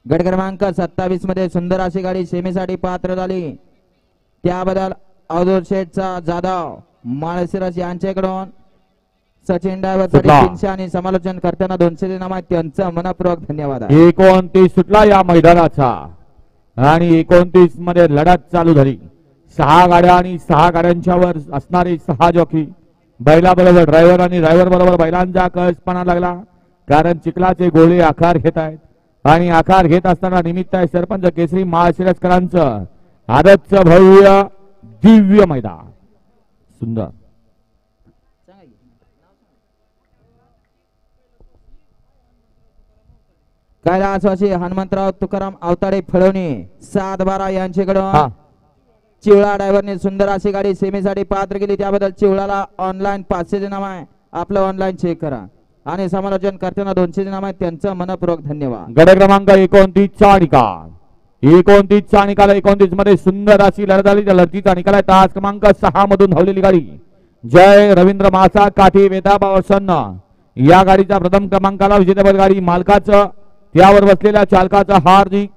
गट क्रमांक 27 मध्ये सुंदर अशी गाडी सेमीसाठी पात्र झाली, त्याबद्दल अवधूत शेठचा जाधव माळशिरस यांच्याकडून सचिन ड्रायव्हर साठी 300 आणि समालोचन करताना 200 इनाम आहे, त्यांचा मनपूर्वक धन्यवाद. 29 सुटला या मैदानाचा आणि 29 मध्ये लढत चालू झाली. 6 गाड्या आणि 6 गाड्यांच्या वर असणारे 6 जॉकी, बैला बरोबर ड्रायव्हर आणि ड्रायव्हर बरोबर बैलांचा कळसपणा लागला, कारण चिखलाचे गोळे आकार घेत आहेत आणि आकार घेत असताना निमित्त आहे सरपंच केसरी माळशिरसकरांचं आदतचं भव्य दिव्य मैदान. सुंदर कैलासवासी हनुमंतराव तुकाराम अवताडे फळवणी 7-12 यांच्याकडून चिवळा ड्रायव्हरने सुंदर अशी गाडी सेमीसाठी पात्र केली, त्याबद्दल चिवळाला ऑनलाईन 500 इनाम आहे, आपलं ऑनलाईन चेक करा आणि समालोचन करताना 200 इनाम आहे, त्यांचं मनपूर्वक धन्यवाद. गट क्रमांक 29 चा निकाल. 29 चा निकाल. 29 मध्ये सुंदर अशी लढत झाली. त्या लढतीचा निकाल आहे तास क्रमांक 6 मधून धावलेली गाडी जय रवींद्र मासा काठी वेताबावसन्न या गाडीचा प्रथम क्रमांकाला विजेतेपद गाडी मालकाचं त्यावर बसलेल्या चालकाचा हार्दिक